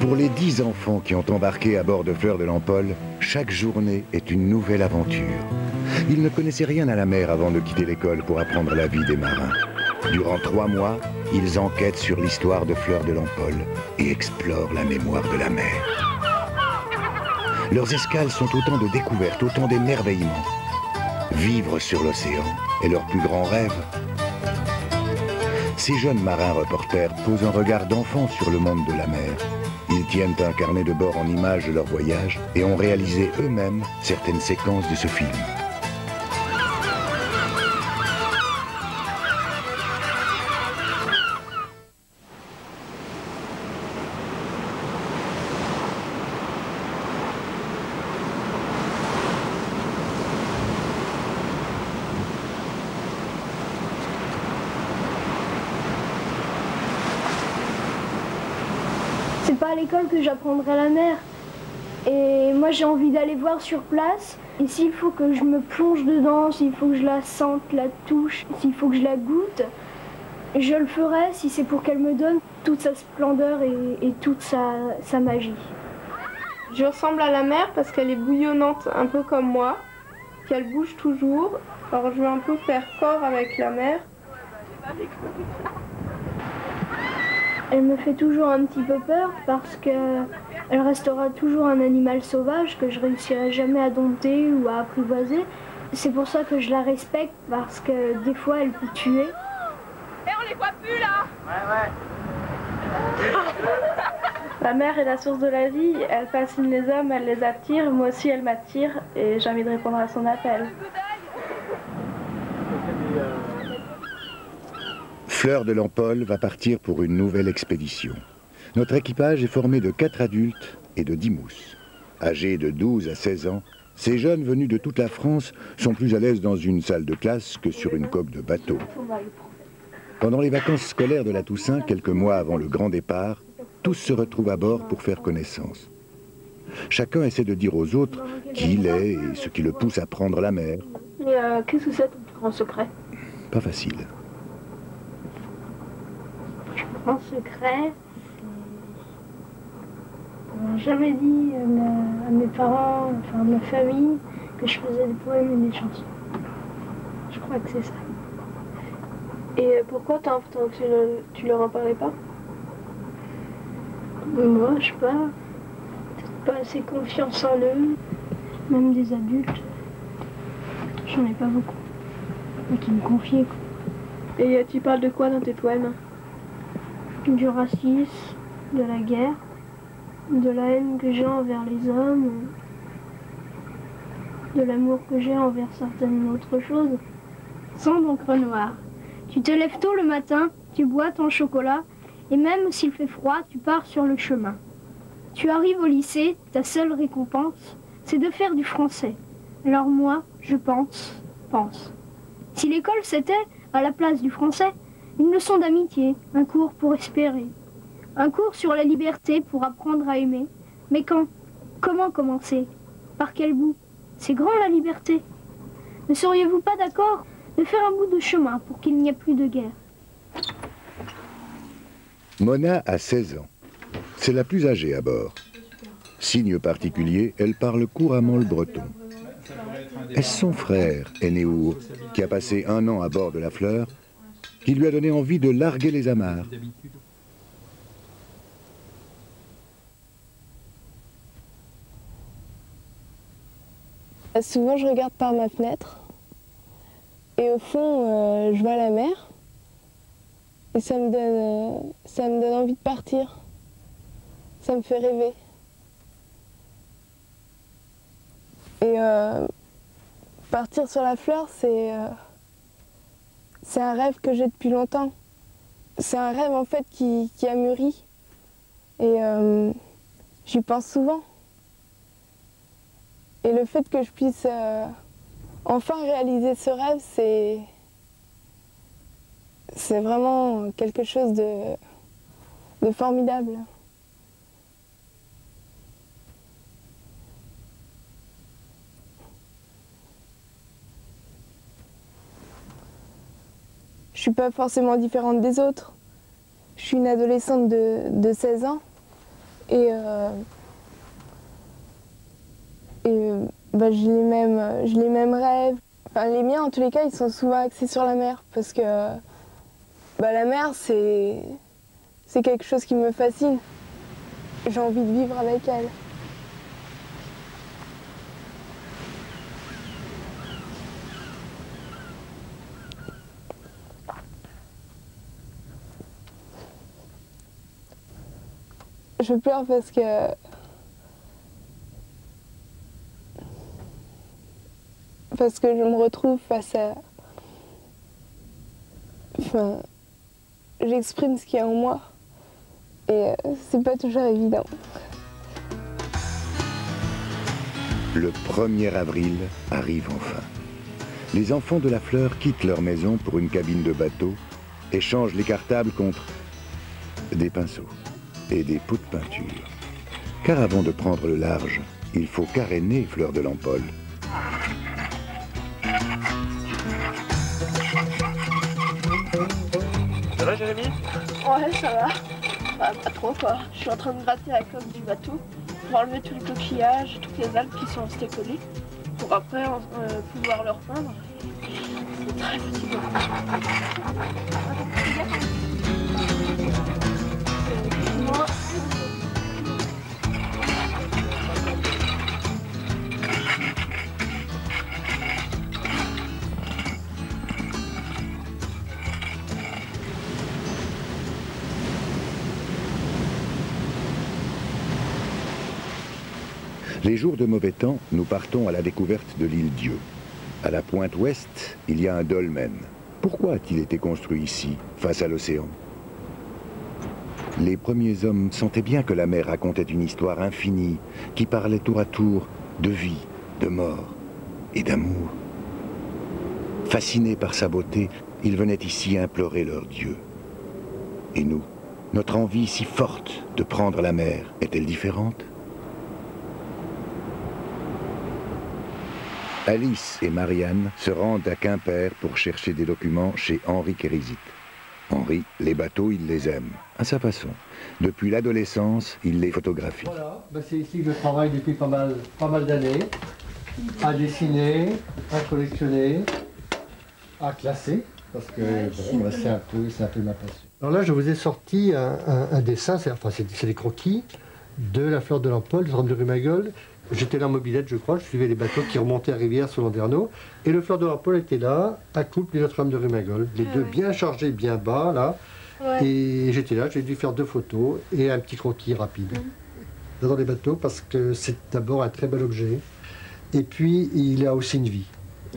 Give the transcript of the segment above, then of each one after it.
Pour les 10 enfants qui ont embarqué à bord de Fleur de l'Empole, chaque journée est une nouvelle aventure. Ils ne connaissaient rien à la mer avant de quitter l'école pour apprendre la vie des marins. Durant 3 mois, ils enquêtent sur l'histoire de Fleur de l'Empole et explorent la mémoire de la mer. Leurs escales sont autant de découvertes, autant d'émerveillements. Vivre sur l'océan est leur plus grand rêve. Ces jeunes marins reporters posent un regard d'enfant sur le monde de la mer. Ils tiennent un carnet de bord en images de leur voyage et ont réalisé eux-mêmes certaines séquences de ce film. C'est pas à l'école que j'apprendrai la mer. Et moi j'ai envie d'aller voir sur place. Et s'il faut que je me plonge dedans, s'il faut que je la sente, la touche, s'il faut que je la goûte, je le ferai si c'est pour qu'elle me donne toute sa splendeur et toute sa magie. Je ressemble à la mer parce qu'elle est bouillonnante, un peu comme moi, qu'elle bouge toujours. Alors je veux un peu faire corps avec la mer. Elle me fait toujours un petit peu peur parce qu'elle restera toujours un animal sauvage que je réussirai jamais à dompter ou à apprivoiser. C'est pour ça que je la respecte parce que des fois elle peut tuer. Et on les voit plus là. Ouais. La mer est la source de la vie, elle fascine les hommes, elle les attire, moi aussi elle m'attire et j'ai envie de répondre à son appel. Fleur de l'Empole va partir pour une nouvelle expédition. Notre équipage est formé de 4 adultes et de 10 mousses. Âgés de 12 à 16 ans, ces jeunes venus de toute la France sont plus à l'aise dans une salle de classe que sur une coque de bateau. Pendant les vacances scolaires de la Toussaint, quelques mois avant le grand départ, tous se retrouvent à bord pour faire connaissance. Chacun essaie de dire aux autres qui il est et ce qui le pousse à prendre la mer. Et qu'est-ce que c'est ton plus grand secret? Pas facile. Mon secret, on n'a jamais dit à mes parents, enfin à ma famille, que je faisais des poèmes et des chansons. Je crois que c'est ça. Et pourquoi t'as important que tu leur en parlais pas? Moi, je sais pas, peut-être pas assez confiance en eux, même des adultes. J'en ai pas beaucoup, mais qui me confient, quoi. Et tu parles de quoi dans tes poèmes? Du racisme, de la guerre, de la haine que j'ai envers les hommes, de l'amour que j'ai envers certaines autres choses. Sans d'encre noire. Tu te lèves tôt le matin, tu bois ton chocolat, et même s'il fait froid, tu pars sur le chemin. Tu arrives au lycée, ta seule récompense, c'est de faire du français. Alors moi, je pense. Si l'école c'était, à la place du français, une leçon d'amitié, un cours pour espérer. Un cours sur la liberté pour apprendre à aimer. Mais quand? Comment commencer? Par quel bout? C'est grand la liberté. Ne seriez-vous pas d'accord de faire un bout de chemin pour qu'il n'y ait plus de guerre? Mona a 16 ans. C'est la plus âgée à bord. Signe particulier, elle parle couramment le breton. Est-ce son frère, Eneo, qui a passé 1 an à bord de la Fleur, qui lui a donné envie de larguer les amarres? Souvent, je regarde par ma fenêtre et au fond, je vois la mer et ça me donne envie de partir. Ça me fait rêver. Et partir sur la Fleur, c'est un rêve que j'ai depuis longtemps. C'est un rêve en fait qui a mûri et j'y pense souvent. Et le fait que je puisse enfin réaliser ce rêve, c'est vraiment quelque chose de formidable. Je suis pas forcément différente des autres. Je suis une adolescente de 16 ans Et j'ai les mêmes rêves. Enfin, les miens, en tous les cas, ils sont souvent axés sur la mer parce que la mer, c'est quelque chose qui me fascine. J'ai envie de vivre avec elle. Je pleure parce que je me retrouve face à... Enfin, j'exprime ce qu'il y a en moi et c'est pas toujours évident. Le 1er avril arrive enfin. Les enfants de la Fleur quittent leur maison pour une cabine de bateau, échangent les cartables contre des pinceaux et des pots de peinture. Car avant de prendre le large, il faut caréner Fleur de l'Empole. Ça va, Jérémy? Ouais, ça va. Bah, pas trop quoi. Je suis en train de gratter la coque du bateau pour enlever tous les coquillages, toutes les algues qui sont restées collées pour après pouvoir leur peindre. C'est très fatigant. Les jours de mauvais temps, nous partons à la découverte de l'île Dieu. À la pointe ouest, il y a un dolmen. Pourquoi a-t-il été construit ici, face à l'océan? Les premiers hommes sentaient bien que la mer racontait une histoire infinie, qui parlait tour à tour de vie, de mort et d'amour. Fascinés par sa beauté, ils venaient ici implorer leur Dieu. Et nous, notre envie si forte de prendre la mer, est-elle différente? Alice et Marianne se rendent à Quimper pour chercher des documents chez Henri Kérizit. Henri, les bateaux, il les aime, à sa façon. Depuis l'adolescence, il les photographie. Voilà, c'est ici que je travaille depuis pas mal d'années, à dessiner, à collectionner, à classer, parce que c'est un peu ma passion. Alors là, je vous ai sorti un dessin, c'est des croquis de la Fleur de l'Empole, de Notre-Dame de Rumagol. J'étais là en mobilette, je crois, je suivais les bateaux qui remontaient à Rivière sur Landerneau. Et le Fleur de l'Empole était là, à couple, et Notre-Dame de Rumagol. Les deux bien chargés, bien bas, là. Ouais. Et j'étais là, j'ai dû faire 2 photos et un petit croquis rapide. Dans les bateaux, parce que c'est d'abord un très bel objet. Et puis, il a aussi une vie.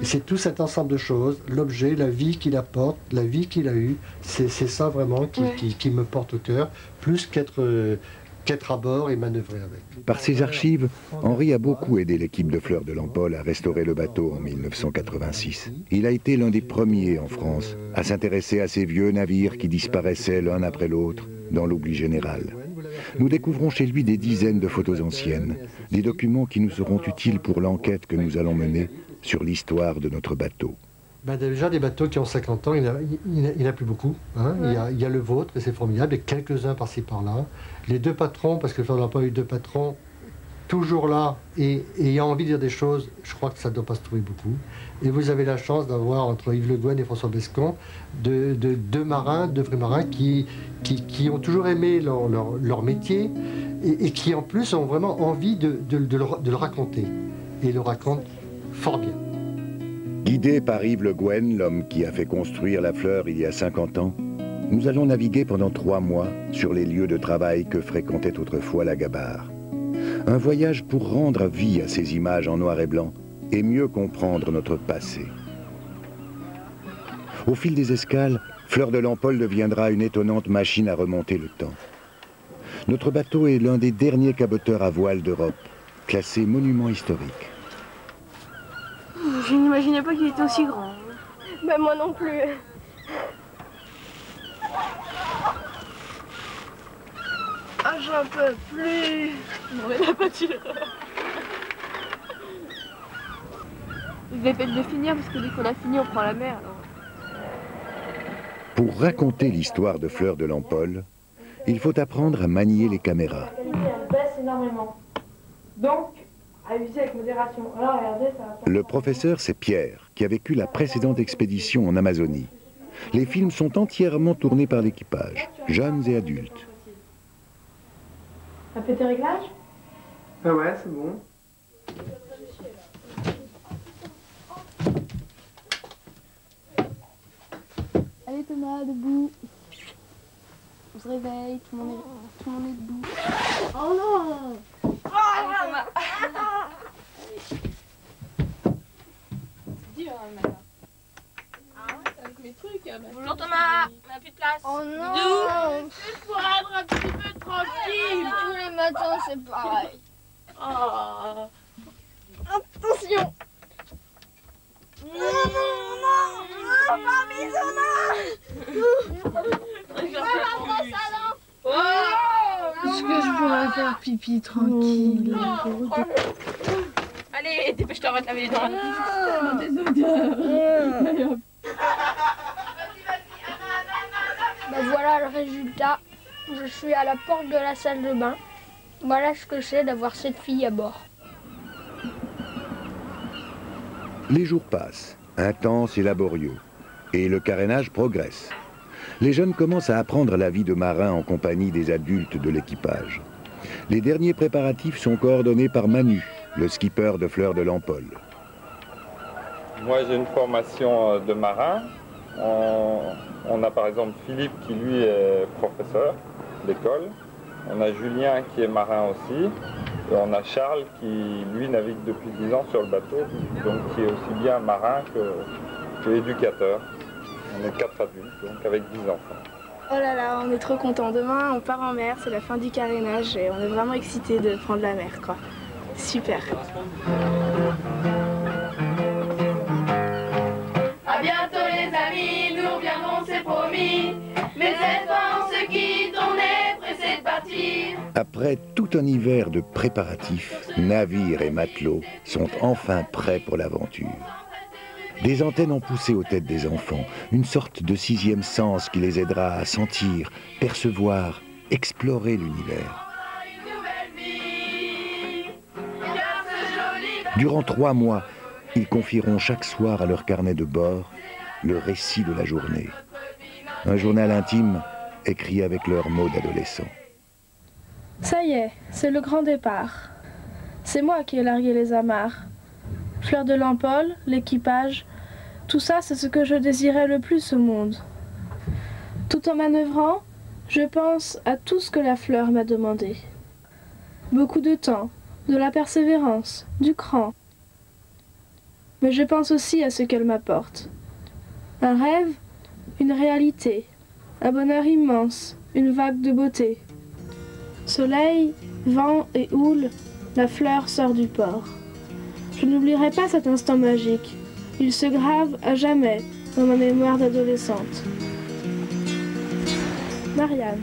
Et c'est tout cet ensemble de choses, l'objet, la vie qu'il apporte, la vie qu'il a eue. C'est ça vraiment qui me porte au cœur, plus qu'être à bord et manœuvrer avec. Par ses archives, Henri a beaucoup aidé l'équipe de Fleur de l'Empole à restaurer le bateau en 1986. Il a été l'un des premiers en France à s'intéresser à ces vieux navires qui disparaissaient l'un après l'autre dans l'oubli général. Nous découvrons chez lui des dizaines de photos anciennes, des documents qui nous seront utiles pour l'enquête que nous allons mener sur l'histoire de notre bateau. Déjà, des bateaux qui ont 50 ans, il n'y en a plus beaucoup. Hein. Il y a le vôtre, et c'est formidable, et quelques-uns par-ci par-là. Les 2 patrons, parce que le Fleur de l'Empole a eu 2 patrons, toujours là, et ayant envie de dire des choses, je crois que ça ne doit pas se trouver beaucoup. Et vous avez la chance d'avoir, entre Yves Le Guen et François Bescon, deux vrais marins qui ont toujours aimé leur métier, et qui en plus ont vraiment envie de le raconter. Et le racontent fort bien. Guidés par Yves Le Guen, l'homme qui a fait construire la Fleur il y a 50 ans, nous allons naviguer pendant 3 mois sur les lieux de travail que fréquentait autrefois la Gabarre. Un voyage pour rendre vie à ces images en noir et blanc et mieux comprendre notre passé. Au fil des escales, Fleur de l'Empole deviendra une étonnante machine à remonter le temps. Notre bateau est l'un des derniers caboteurs à voile d'Europe, classé monument historique. Je n'imaginais pas qu'il était aussi grand. Ben moi non plus. Ah, j'en peux plus. Non mais la pâture. Je vais peut-être le finir parce que dès qu'on a fini, on prend la mer. Alors. Pour raconter l'histoire de Fleur de l'Empole, il faut apprendre à manier les caméras. énormément. Donc, à user avec modération. Alors, regardez, ça va. Le professeur, c'est Pierre, qui a vécu la précédente expédition en Amazonie. Les films sont entièrement tournés par l'équipage, jeunes et adultes. Ça fait tes réglages? Ah ouais, c'est bon. Allez Thomas, debout. On se réveille, tout le monde est debout. Oh non! Allez, Thomas. C'est dur le matin. Avec mes trucs. Bonjour Thomas, on n'a plus de place. Oh non! Pour être un petit peu tranquille. Tous les matins c'est pareil. Oh. Attention! Non, pas Misona! Est-ce que je pourrais faire pipi tranquille? Allez, dépêche-toi, on va te laver les dents. Bah voilà le résultat. Je suis à la porte de la salle de bain. Voilà ce que c'est d'avoir cette fille à bord. Les jours passent, intenses et laborieux, et le carénage progresse. Les jeunes commencent à apprendre la vie de marin en compagnie des adultes de l'équipage. Les derniers préparatifs sont coordonnés par Manu, le skipper de Fleur de l'Empole. Moi j'ai une formation de marin. On a par exemple Philippe qui lui est professeur d'école. On a Julien qui est marin aussi. Et on a Charles qui lui navigue depuis 10 ans sur le bateau, donc qui est aussi bien marin que éducateur. On est 4 adultes, donc avec 10 enfants. Oh là là, on est trop contents. Demain, on part en mer, c'est la fin du carénage et on est vraiment excités de prendre la mer, quoi. Super. À bientôt les amis, nous reviendrons, c'est promis. Mais cette fois on se quitte, on est pressé de partir. Après tout un hiver de préparatifs, navires et matelots sont enfin prêts pour l'aventure. Des antennes ont poussé aux têtes des enfants, une sorte de sixième sens qui les aidera à sentir, percevoir, explorer l'univers. Durant 3 mois, ils confieront chaque soir à leur carnet de bord le récit de la journée. Un journal intime écrit avec leurs mots d'adolescents. Ça y est, c'est le grand départ. C'est moi qui ai largué les amarres. Fleur de l'Empole, l'équipage, tout ça c'est ce que je désirais le plus au monde. Tout en manœuvrant, je pense à tout ce que la fleur m'a demandé. Beaucoup de temps, de la persévérance, du cran. Mais je pense aussi à ce qu'elle m'apporte. Un rêve, une réalité, un bonheur immense, une vague de beauté. Soleil, vent et houle, la fleur sort du port. Je n'oublierai pas cet instant magique. Il se grave à jamais dans ma mémoire d'adolescente. Marianne.